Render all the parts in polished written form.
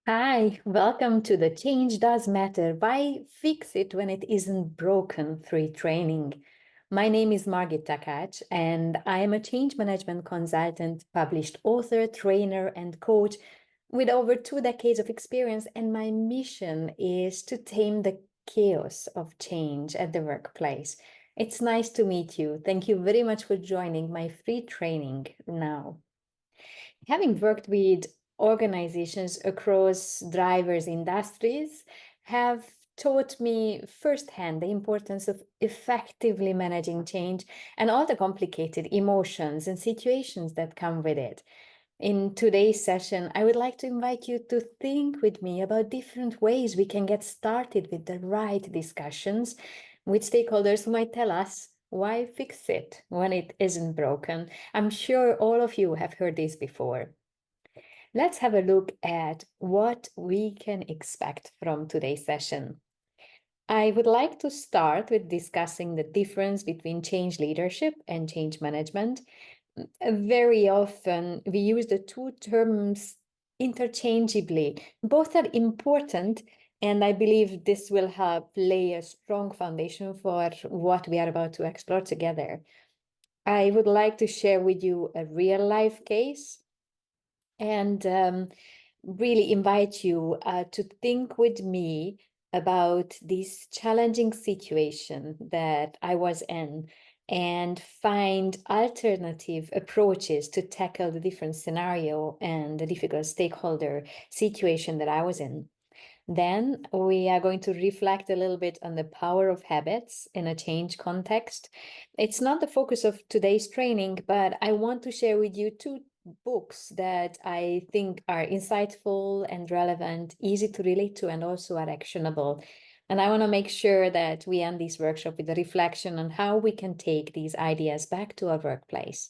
Hi, welcome to the Change Does Matter. Why fix it when it isn't broken? Free training. My name is Margit Takács, and I am a change management consultant, published author, trainer, and coach with over 2 decades of experience. And my mission is to tame the chaos of change at the workplace. It's nice to meet you. Thank you very much for joining my free training now. Having worked with organizations across diverse industries, have taught me firsthand the importance of effectively managing change and all the complicated emotions and situations that come with it. In today's session, I would like to invite you to think with me about different ways we can get started with the right discussions with stakeholders who might tell us why fix it when it isn't broken. I'm sure all of you have heard this before. Let's have a look at what we can expect from today's session. I would like to start with discussing the difference between change leadership and change management. Very often we use the two terms interchangeably. Both are important, and I believe this will help lay a strong foundation for what we are about to explore together. I would like to share with you a real life case and really invite you to think with me about this challenging situation that I was in and find alternative approaches to tackle the different scenario and the difficult stakeholder situation that I was in. Then we are going to reflect a little bit on the power of habits in a change context. It's not the focus of today's training, but I want to share with you two books that I think are insightful and relevant, easy to relate to, and also are actionable. And I want to make sure that we end this workshop with a reflection on how we can take these ideas back to our workplace.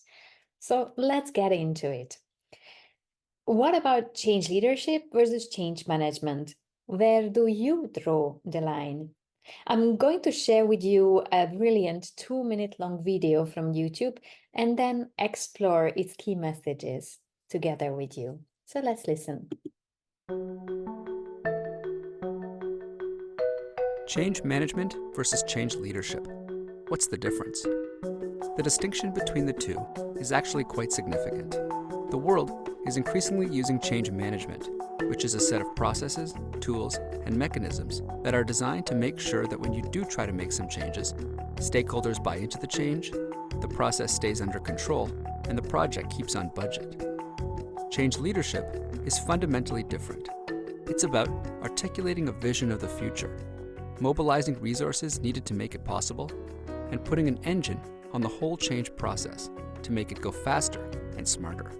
So let's get into it. What about change leadership versus change management? Where do you draw the line? I'm going to share with you a brilliant 2 minute long video from YouTube and then explore its key messages together with you. So let's listen. Change management versus change leadership. What's the difference? The distinction between the two is actually quite significant. The world is increasingly using change management, which is a set of processes, tools, and mechanisms that are designed to make sure that when you do try to make some changes, stakeholders buy into the change, the process stays under control, and the project keeps on budget. Change leadership is fundamentally different. It's about articulating a vision of the future, mobilizing resources needed to make it possible, and putting an engine on the whole change process to make it go faster and smarter.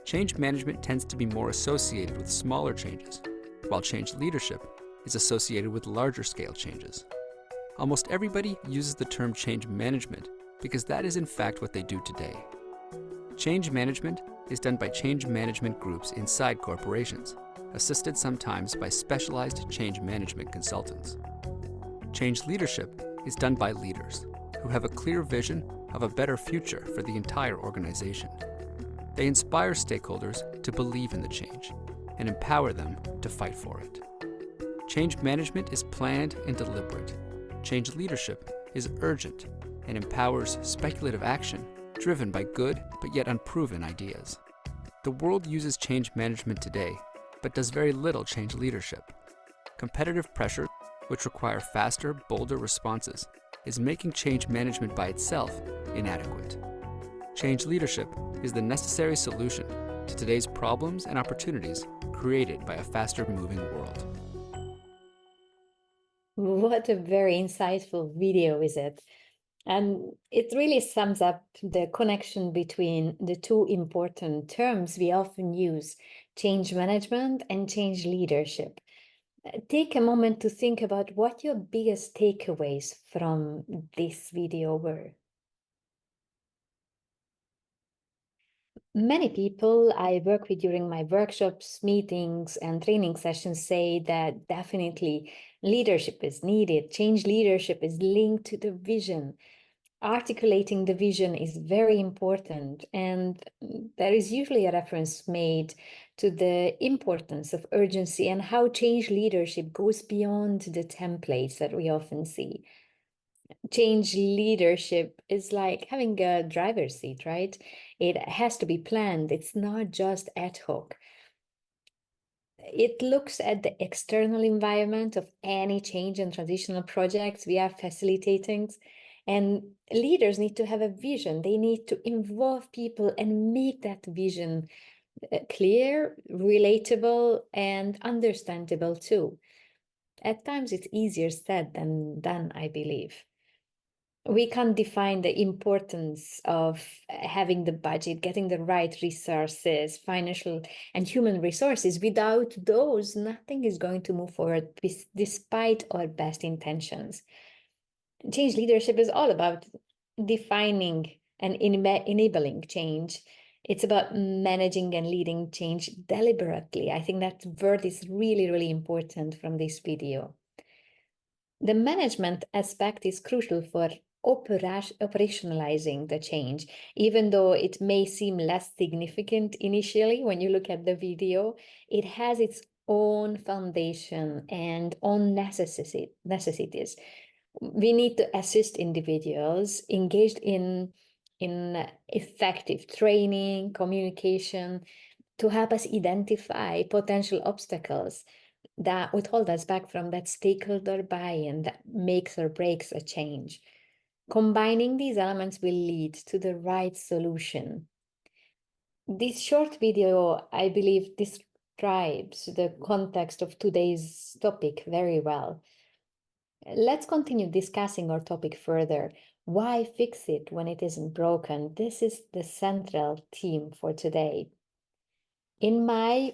Change management tends to be more associated with smaller changes, while change leadership is associated with larger scale changes. Almost everybody uses the term change management because that is in fact what they do today. Change management is done by change management groups inside corporations, assisted sometimes by specialized change management consultants. Change leadership is done by leaders who have a clear vision of a better future for the entire organization. They inspire stakeholders to believe in the change and empower them to fight for it. Change management is planned and deliberate. Change leadership is urgent and empowers speculative action driven by good but yet unproven ideas. The world uses change management today, but does very little change leadership. Competitive pressure, which require faster, bolder responses, is making change management by itself inadequate. Change leadership is the necessary solution to today's problems and opportunities created by a faster-moving world. What a very insightful video is it? And it really sums up the connection between the two important terms we often use, change management and change leadership. Take a moment to think about what your biggest takeaways from this video were. Many people I work with during my workshops, meetings, and training sessions say that definitely leadership is needed. Change leadership is linked to the vision. Articulating the vision is very important, and there is usually a reference made to the importance of urgency and how change leadership goes beyond the templates that we often see. Change leadership is like having a driver's seat, right? It has to be planned. It's not just ad hoc. It looks at the external environment of any change and transitional projects we are facilitating. And leaders need to have a vision. They need to involve people and make that vision clear, relatable, and understandable too. At times it's easier said than done, I believe. We can't define the importance of having the budget, getting the right resources, financial and human resources. Without those, nothing is going to move forward despite our best intentions. Change leadership is all about defining and enabling change. It's about managing and leading change deliberately. I think that word is really, really important from this video. The management aspect is crucial for operationalizing the change, even though it may seem less significant initially when you look at the video. It has its own foundation and own necessities. We need to assist individuals engaged in effective training, communication, to help us identify potential obstacles that would hold us back from that stakeholder buy-in that makes or breaks a change. Combining these elements will lead to the right solution. This short video, I believe, describes the context of today's topic very well. Let's continue discussing our topic further. Why fix it when it isn't broken? This is the central theme for today. In my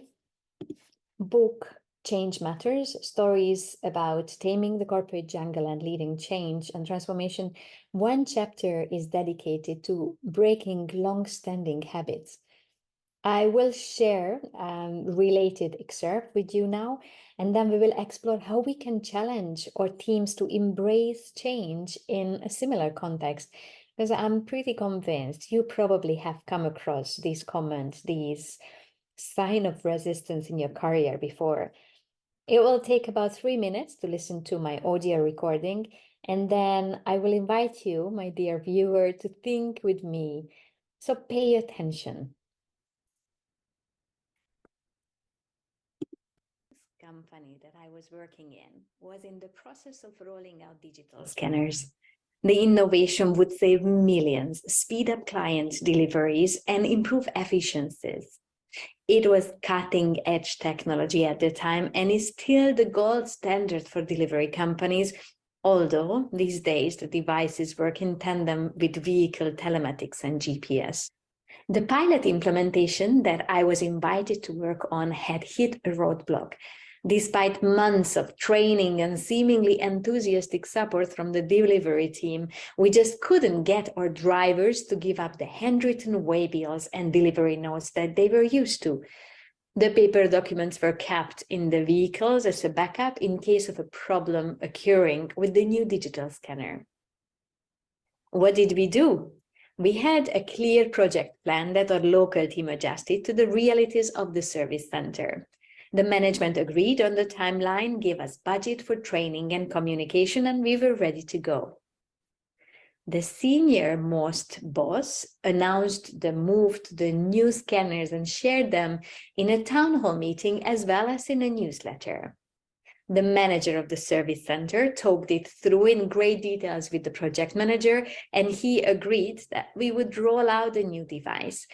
book, Change Matters, Stories About Taming the Corporate Jungle and Leading Change and Transformation, one chapter is dedicated to breaking long-standing habits. I will share related excerpt with you now, and then we will explore how we can challenge our teams to embrace change in a similar context, because I'm pretty convinced you probably have come across these comments, these sign of resistance in your career before. It will take about 3 minutes to listen to my audio recording, and then I will invite you, my dear viewer, to think with me. So pay attention. Company that I was working in was in the process of rolling out digital scanners. The innovation would save millions, speed up client deliveries, and improve efficiencies. It was cutting-edge technology at the time and is still the gold standard for delivery companies, although these days the devices work in tandem with vehicle telematics and GPS. The pilot implementation that I was invited to work on had hit a roadblock. Despite months of training and seemingly enthusiastic support from the delivery team, we just couldn't get our drivers to give up the handwritten waybills and delivery notes that they were used to. The paper documents were kept in the vehicles as a backup in case of a problem occurring with the new digital scanner. What did we do? We had a clear project plan that our local team adjusted to the realities of the service center. The management agreed on the timeline, gave us budget for training and communication, and we were ready to go. The senior-most boss announced the move to the new scanners and shared them in a town hall meeting as well as in a newsletter. The manager of the service center talked it through in great details with the project manager, and he agreed that we would roll out a new device.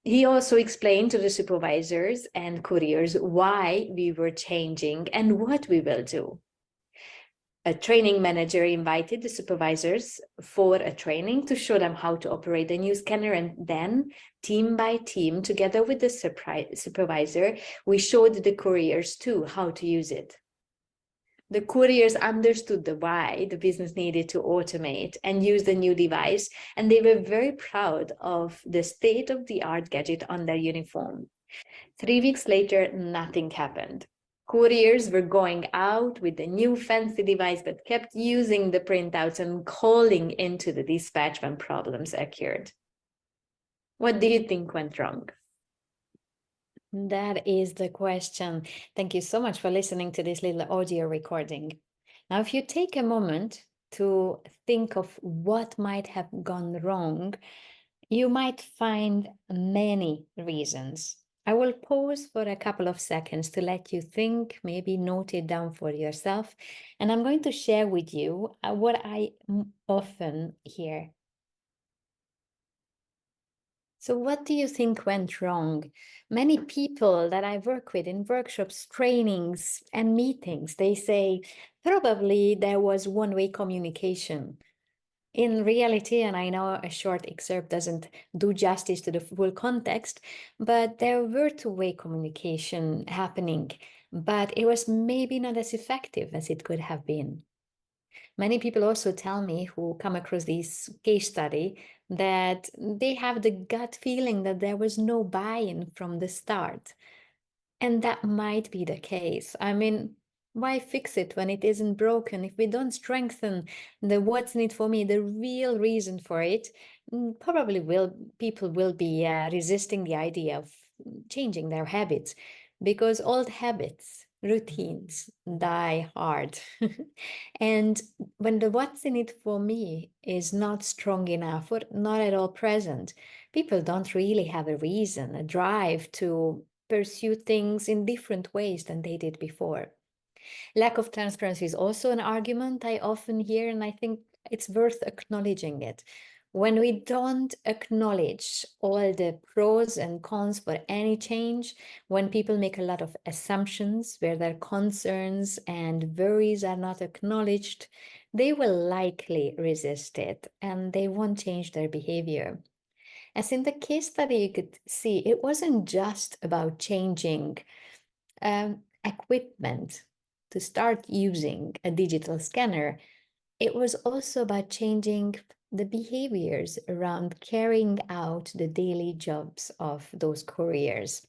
He also explained to the supervisors and couriers why we were changing and what we will do. A training manager invited the supervisors for a training to show them how to operate the new scanner, and then, team by team, together with the supervisor, we showed the couriers too how to use it. The couriers understood the why the business needed to automate and use the new device, and they were very proud of the state-of-the-art gadget on their uniform. 3 weeks later, nothing happened. Couriers were going out with the new fancy device, but kept using the printouts and calling into the dispatch when problems occurred. What do you think went wrong? That is the question. Thank you so much for listening to this little audio recording. Now, if you take a moment to think of what might have gone wrong, you might find many reasons. I will pause for a couple of seconds to let you think, maybe note it down for yourself. And I'm going to share with you what I often hear. So, what do you think went wrong? Many people that I work with in workshops, trainings, and meetings, they say probably there was one-way communication. In reality, and I know a short excerpt doesn't do justice to the full context, but there were two-way communication happening, but it was maybe not as effective as it could have been. Many people also tell me who come across this case study that they have the gut feeling that there was no buy-in from the start. And that might be the case. I mean, why fix it when it isn't broken? If we don't strengthen the what's in it for me, the real reason for it, probably people will be resisting the idea of changing their habits because old habits, routines die hard. And when the what's in it for me is not strong enough or not at all present, people don't really have a reason, a drive to pursue things in different ways than they did before. Lack of transparency is also an argument I often hear, and I think it's worth acknowledging it. When we don't acknowledge all the pros and cons for any change, when people make a lot of assumptions where their concerns and worries are not acknowledged, they will likely resist it and they won't change their behavior. As in the case study, you could see it wasn't just about changing equipment to start using a digital scanner. It was also about changing the behaviors around carrying out the daily jobs of those couriers.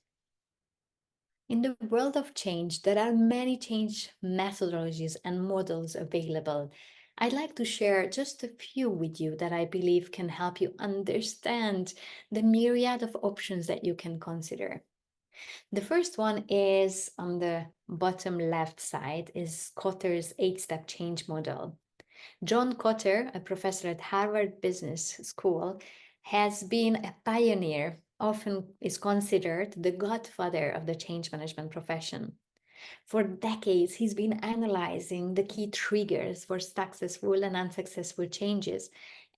In the world of change, there are many change methodologies and models available. I'd like to share just a few with you that I believe can help you understand the myriad of options that you can consider. The first one is on the bottom left side is Kotter's 8-step change model. John Kotter, a professor at Harvard Business School, has been a pioneer, often is considered the godfather of the change management profession. For decades, he's been analyzing the key triggers for successful and unsuccessful changes.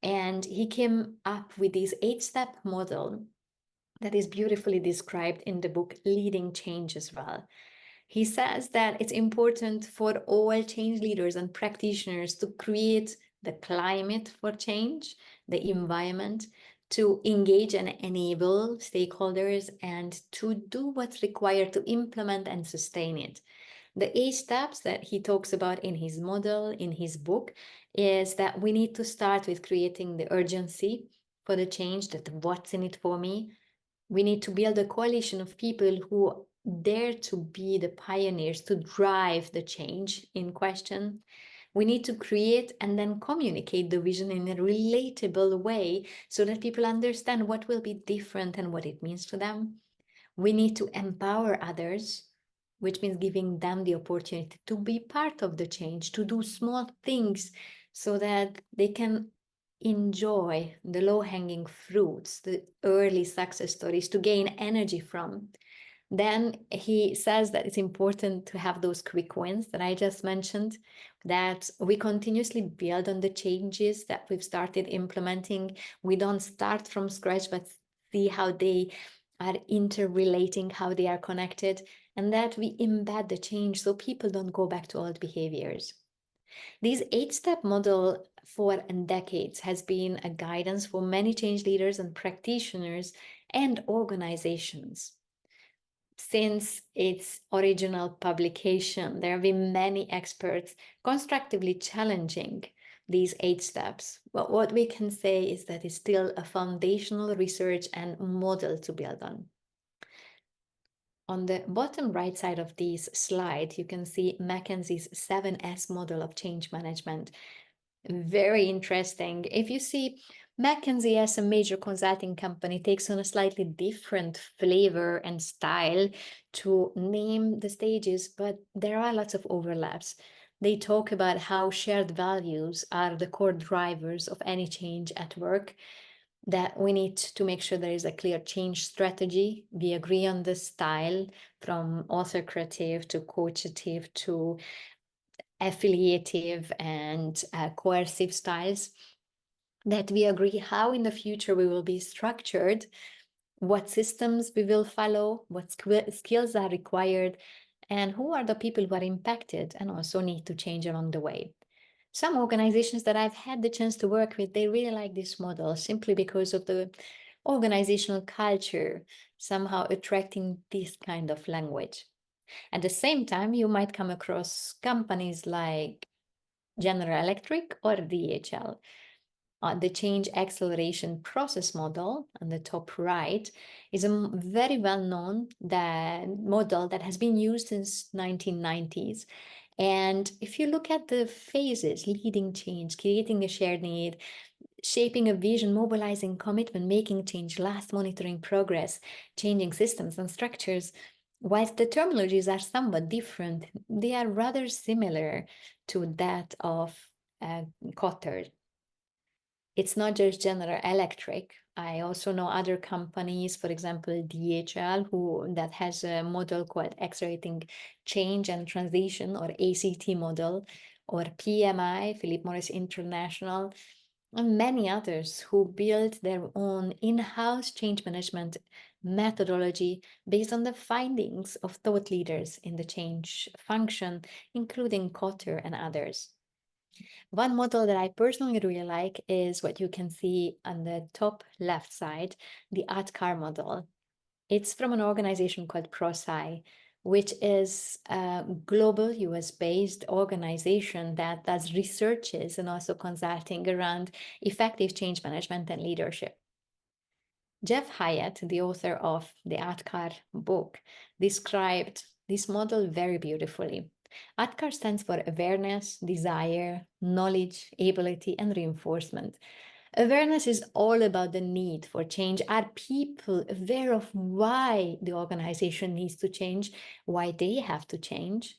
And he came up with this 8-step model that is beautifully described in the book Leading Change as well. He says that it's important for all change leaders and practitioners to create the climate for change, the environment, to engage and enable stakeholders, and to do what's required to implement and sustain it. The 8 steps that he talks about in his model, in his book, is that we need to start with creating the urgency for the change, that what's in it for me. We need to build a coalition of people who dare to be the pioneers to drive the change in question. We need to create and then communicate the vision in a relatable way so that people understand what will be different and what it means to them. We need to empower others, which means giving them the opportunity to be part of the change, to do small things so that they can enjoy the low-hanging fruits, the early success stories to gain energy from. Then he says that it's important to have those quick wins that I just mentioned, that we continuously build on the changes that we've started implementing. We don't start from scratch, but see how they are interrelating, how they are connected, and that we embed the change so people don't go back to old behaviors. This 8-step model for decades has been a guidance for many change leaders and practitioners and organizations. Since its original publication, there have been many experts constructively challenging these 8 steps. But what we can say is that it's still a foundational research and model to build on. On the bottom right side of this slide, you can see McKinsey's 7S model of change management. Very interesting. If you see McKinsey, as a major consulting company, takes on a slightly different flavor and style to name the stages, but there are lots of overlaps. They talk about how shared values are the core drivers of any change at work, that we need to make sure there is a clear change strategy. We agree on the style, from authoritative to coachative to affiliative and coercive styles, that we agree how in the future we will be structured, what systems we will follow, what skills are required, and who are the people who are impacted and also need to change along the way. Some organizations that I've had the chance to work with, they really like this model simply because of the organizational culture, somehow attracting this kind of language. At the same time, you might come across companies like General Electric or DHL. The change acceleration process model on the top right is a very well-known model that has been used since 1990s. And if you look at the phases: leading change, creating a shared need, shaping a vision, mobilizing commitment, making change, last monitoring progress, changing systems and structures, whilst the terminologies are somewhat different, they are rather similar to that of Kotter. It's not just General Electric. I also know other companies, for example, DHL, that has a model called Accelerating Change and Transition, or ACT model, or PMI, Philip Morris International, and many others who build their own in-house change management methodology based on the findings of thought leaders in the change function, including Kotter and others. One model that I personally really like is what you can see on the top left side, the ATCAR model. It's from an organization called ProSci, which is a global US-based organization that does researches and also consulting around effective change management and leadership. Jeff Hyatt, the author of the ATCAR book, described this model very beautifully. ATCAR stands for awareness, desire, knowledge, ability, and reinforcement. Awareness is all about the need for change. Are people aware of why the organization needs to change, why they have to change?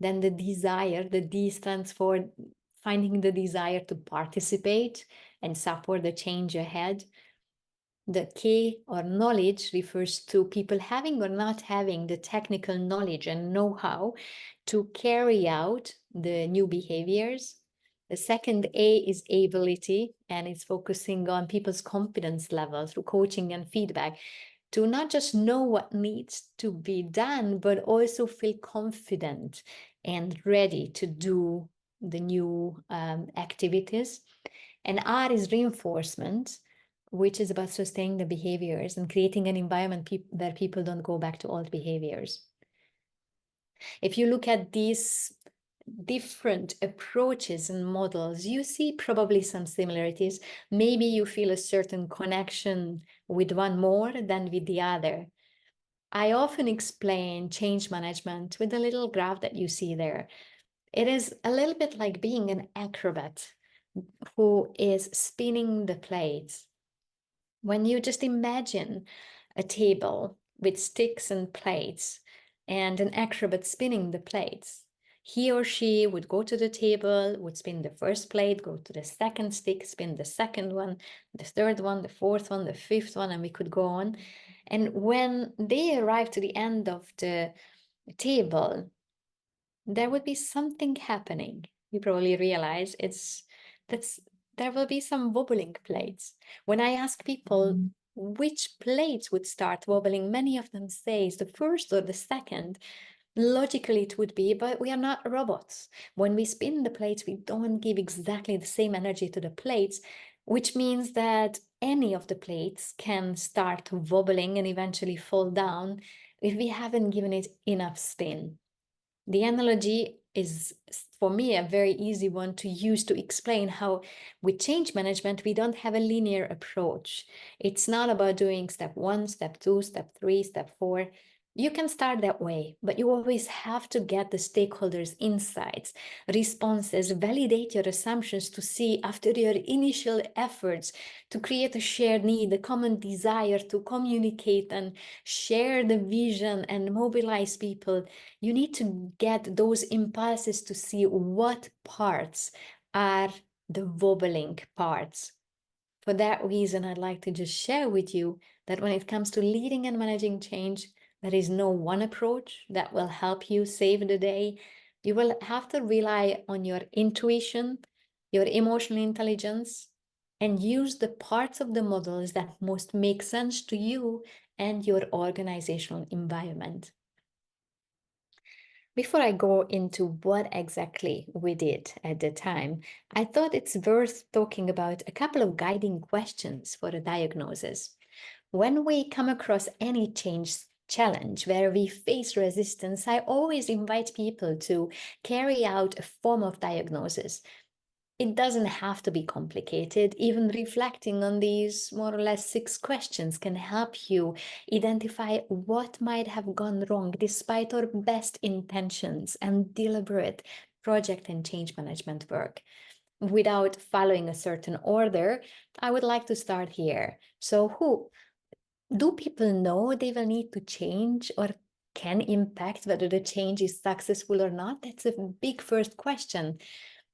Then the desire, the D stands for finding the desire to participate and support the change ahead. The K, or knowledge, refers to people having or not having the technical knowledge and know-how to carry out the new behaviors. The second A is ability, and it's focusing on people's confidence level through coaching and feedback to not just know what needs to be done, but also feel confident and ready to do the new activities. And R is reinforcement, which is about sustaining the behaviors and creating an environment where people don't go back to old behaviors. If you look at these different approaches and models, you see probably some similarities. Maybe you feel a certain connection with one more than with the other. I often explain change management with the little graph that you see there. It is a little bit like being an acrobat who is spinning the plates. When you just imagine a table with sticks and plates and an acrobat spinning the plates, he or she would go to the table, would spin the first plate, go to the second stick, spin the second one, the third one, the fourth one, the fifth one, and we could go on. And when they arrive to the end of the table, there would be something happening. You probably realize there will be some wobbling plates. When I ask people which plates would start wobbling, many of them say it's the first or the second. Logically, it would be, but we are not robots. When we spin the plates, we don't give exactly the same energy to the plates, which means that any of the plates can start wobbling and eventually fall down if we haven't given it enough spin. The analogy is, for me, a very easy one to use to explain how with change management, we don't have a linear approach. It's not about doing step 1, step 2, step 3, step 4. You can start that way, but you always have to get the stakeholders' insights, responses, validate your assumptions to see after your initial efforts to create a shared need, a common desire to communicate and share the vision and mobilize people. You need to get those impulses to see what parts are the wobbling parts. For that reason, I'd like to just share with you that when it comes to leading and managing change, there is no one approach that will help you save the day. You will have to rely on your intuition, your emotional intelligence, and use the parts of the models that most make sense to you and your organizational environment. Before I go into what exactly we did at the time, I thought it's worth talking about a couple of guiding questions for a diagnosis. When we come across any change challenge where we face resistance, I always invite people to carry out a form of diagnosis. It doesn't have to be complicated. Even reflecting on these more or less 6 questions can help you identify what might have gone wrong despite our best intentions and deliberate project and change management work. Without following a certain order, I would like to start here. So, who do people know they will need to change or can impact whether the change is successful or not? That's a big first question.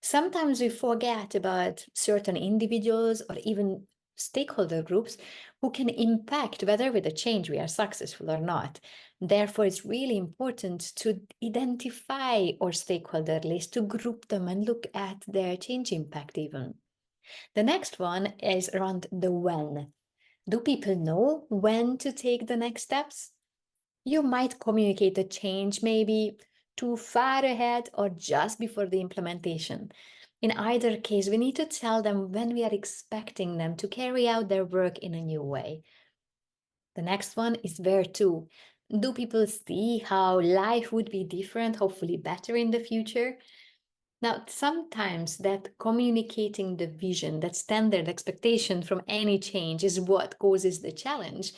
Sometimes we forget about certain individuals or even stakeholder groups who can impact whether with the change we are successful or not. Therefore, it's really important to identify our stakeholder list, to group them and look at their change impact even. The next one is around the when. Do people know when to take the next steps? You might communicate a change maybe too far ahead or just before the implementation. In either case, we need to tell them when we are expecting them to carry out their work in a new way. The next one is where to. Do people see how life would be different, hopefully better in the future? Now, sometimes that communicating the vision, that standard expectation from any change is what causes the challenge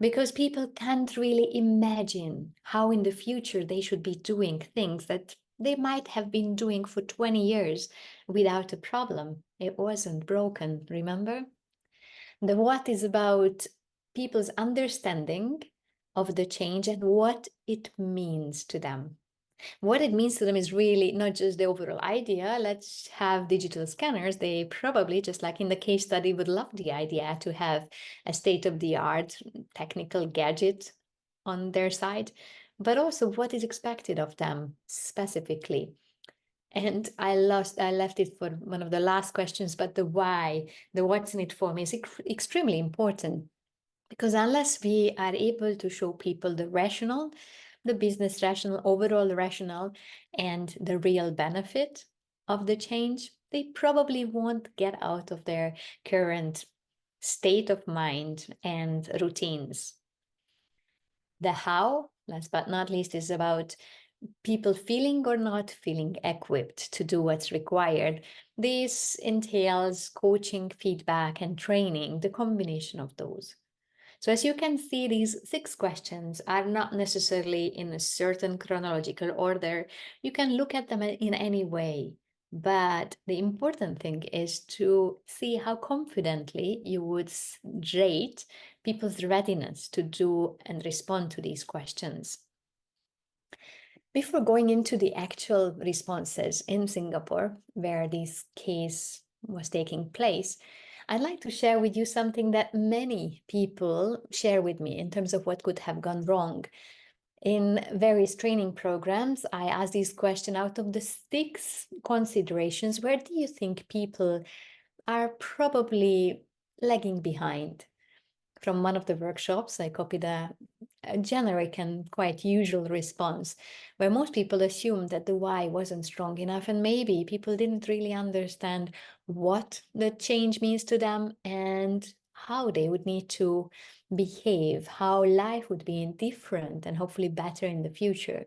because people can't really imagine how in the future they should be doing things that they might have been doing for 20 years without a problem. It wasn't broken, remember? The what is about people's understanding of the change and what it means to them. What it means to them is really not just the overall idea. Let's have digital scanners. They probably, just like in the case study, would love the idea to have a state-of-the-art technical gadget on their side, but also what is expected of them specifically. And I left it for one of the last questions, but the why, the what's in it for me is extremely important. Because unless we are able to show people the rationale, the business rationale, overall rationale, and the real benefit of the change, they probably won't get out of their current state of mind and routines. The how, last but not least, is about people feeling or not feeling equipped to do what's required. This entails coaching, feedback, and training, the combination of those. So as you can see, these 6 questions are not necessarily in a certain chronological order. You can look at them in any way. But the important thing is to see how confidently you would rate people's readiness to do and respond to these questions. Before going into the actual responses in Singapore, where this case was taking place, I'd like to share with you something that many people share with me in terms of what could have gone wrong. In various training programs, I ask this question: out of the 6 considerations, where do you think people are probably lagging behind? From one of the workshops, I copied a generic and quite usual response, where most people assumed that the why wasn't strong enough, and maybe people didn't really understand what the change means to them and how they would need to behave, how life would be different and hopefully better in the future.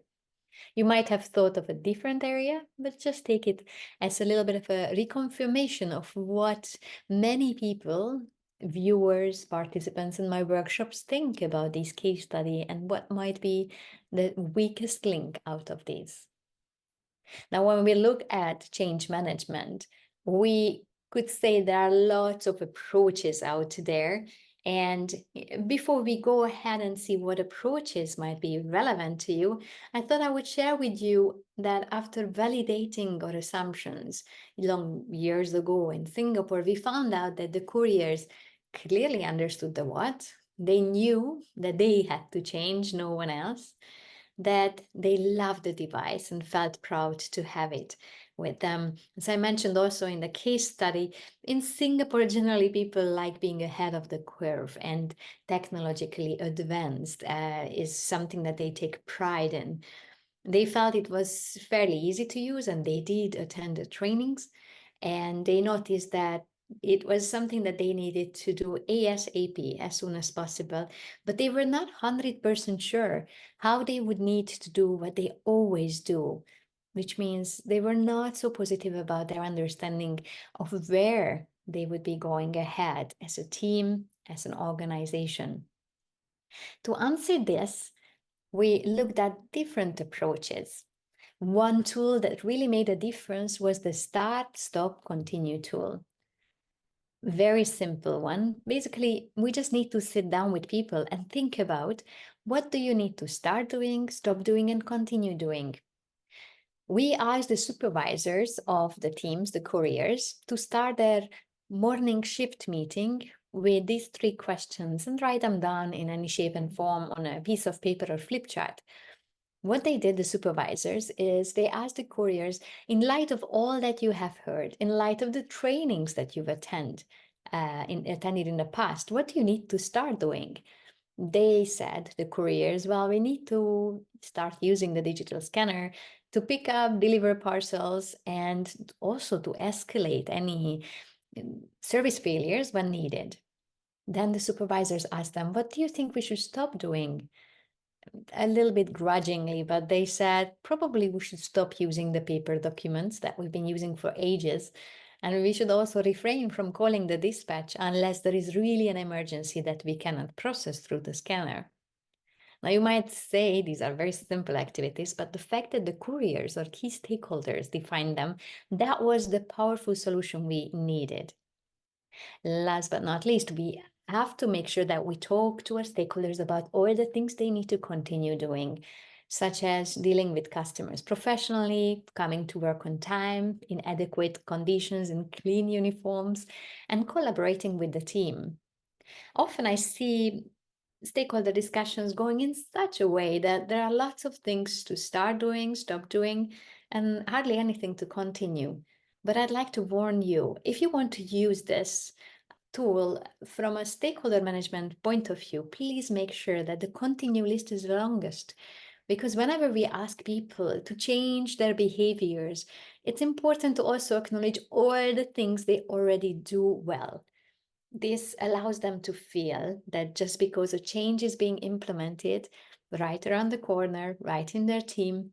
You might have thought of a different area, but just take it as a little bit of a reconfirmation of what many people viewers, participants in my workshops think about this case study and what might be the weakest link out of these. Now, when we look at change management, we could say there are lots of approaches out there. And before we go ahead and see what approaches might be relevant to you, I thought I would share with you that after validating our assumptions long years ago in Singapore, we found out that the couriers clearly understood the what. They knew that they had to change, no one else, that they loved the device and felt proud to have it with them. As I mentioned also in the case study, in Singapore, generally people like being ahead of the curve, and technologically advanced is something that they take pride in. They felt it was fairly easy to use, and they did attend the trainings, and they noticed that it was something that they needed to do ASAP, as soon as possible, but they were not 100% sure how they would need to do what they always do, which means they were not so positive about their understanding of where they would be going ahead as a team, as an organization. To answer this, we looked at different approaches. One tool that really made a difference was the Start, Stop, Continue tool. Very simple one. Basically, we just need to sit down with people and think about, what do you need to start doing, stop doing, and continue doing. We asked the supervisors of the teams, the couriers, to start their morning shift meeting with these 3 questions and write them down in any shape and form on a piece of paper or flip chart. What they did, the supervisors, is they asked the couriers, in light of all that you have heard, in light of the trainings that you've attended in the past, what do you need to start doing? They said, the couriers, well, we need to start using the digital scanner to pick up, deliver parcels, and also to escalate any service failures when needed. Then the supervisors asked them, what do you think we should stop doing? A little bit grudgingly, but they said probably we should stop using the paper documents that we've been using for ages. And we should also refrain from calling the dispatch unless there is really an emergency that we cannot process through the scanner. Now, you might say these are very simple activities, but the fact that the couriers or key stakeholders defined them, that was the powerful solution we needed. Last but not least, we have to make sure that we talk to our stakeholders about all the things they need to continue doing, such as dealing with customers professionally, coming to work on time, in adequate conditions, in clean uniforms, and collaborating with the team. Often I see stakeholder discussions going in such a way that there are lots of things to start doing, stop doing, and hardly anything to continue. But I'd like to warn you, if you want to use this tool from a stakeholder management point of view, please make sure that the continue list is the longest. Because whenever we ask people to change their behaviors, it's important to also acknowledge all the things they already do well. This allows them to feel that just because a change is being implemented right around the corner, right in their team,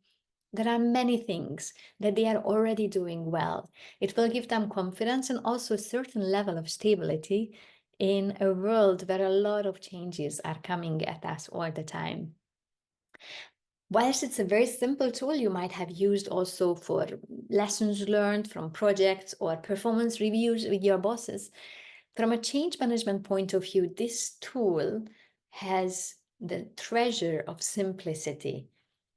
there are many things that they are already doing well. It will give them confidence and also a certain level of stability in a world where a lot of changes are coming at us all the time. Whilst it's a very simple tool, you might have used also for lessons learned from projects or performance reviews with your bosses. From a change management point of view, this tool has the treasure of simplicity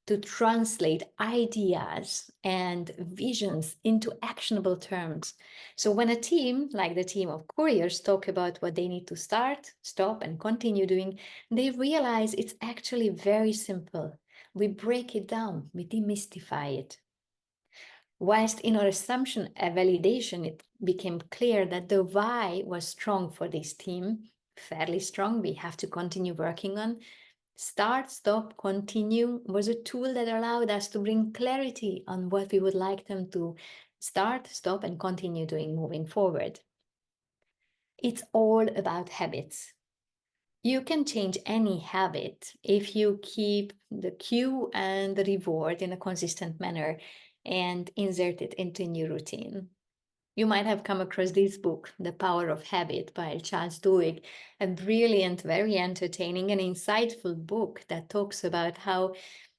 to translate ideas and visions into actionable terms. So when a team, like the team of couriers, talk about what they need to start, stop, and continue doing, they realize it's actually very simple. We break it down, we demystify it. Whilst in our assumption validation, it became clear that the why was strong for this team, fairly strong, we have to continue working on. Start, stop, continue was a tool that allowed us to bring clarity on what we would like them to start, stop, and continue doing moving forward. It's all about habits. You can change any habit if you keep the cue and the reward in a consistent manner and insert it into a new routine. You might have come across this book, The Power of Habit by Charles Duhigg, a brilliant, very entertaining and insightful book that talks about how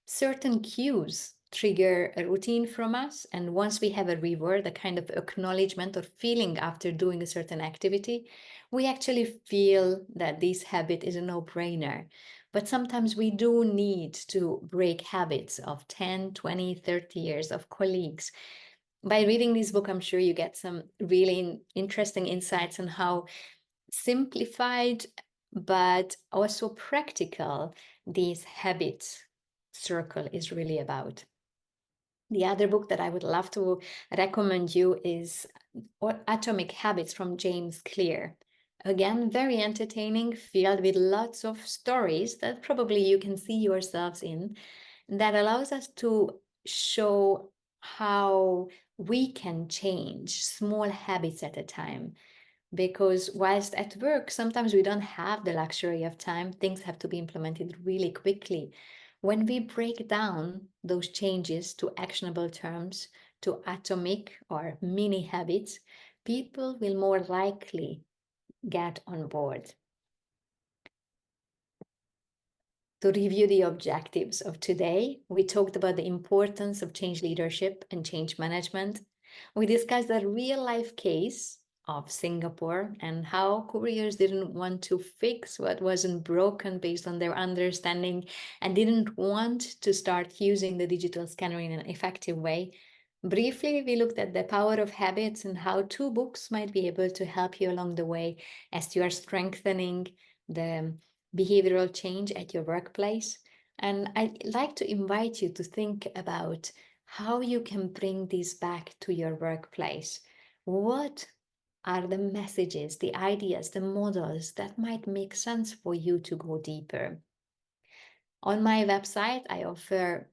certain cues trigger a routine from us. And once we have a reward, a kind of acknowledgement or feeling after doing a certain activity, we actually feel that this habit is a no-brainer. But sometimes we do need to break habits of 10, 20, 30 years of colleagues. By reading this book, I'm sure you get some really interesting insights on how simplified but also practical this habit circle is really about. The other book that I would love to recommend you is Atomic Habits from James Clear. Again, very entertaining, filled with lots of stories that probably you can see yourselves in, that allows us to show how we can change small habits at a time. Because whilst at work, sometimes we don't have the luxury of time, things have to be implemented really quickly. When we break down those changes to actionable terms, to atomic or mini habits, people will more likely get on board. To review the objectives of today, we talked about the importance of change leadership and change management. We discussed a real life case of Singapore and how couriers didn't want to fix what wasn't broken based on their understanding and didn't want to start using the digital scanner in an effective way. Briefly, we looked at the power of habits and how 2 books might be able to help you along the way as you are strengthening the behavioral change at your workplace. And I'd like to invite you to think about how you can bring this back to your workplace. What are the messages, the ideas, the models that might make sense for you to go deeper? On my website, I offer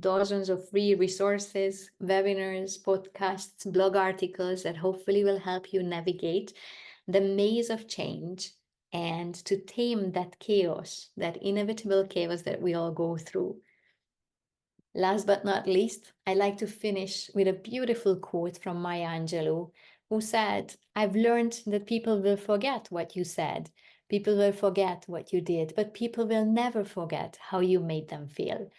dozens of free resources, webinars, podcasts, blog articles that hopefully will help you navigate the maze of change and to tame that chaos, that inevitable chaos that we all go through. Last but not least, I like to finish with a beautiful quote from Maya Angelou, who said, "I've learned that people will forget what you said, people will forget what you did, but people will never forget how you made them feel."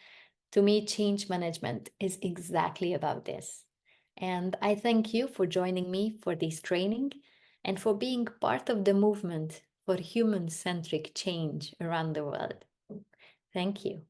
To me, change management is exactly about this. And I thank you for joining me for this training and for being part of the movement for human-centric change around the world. Thank you.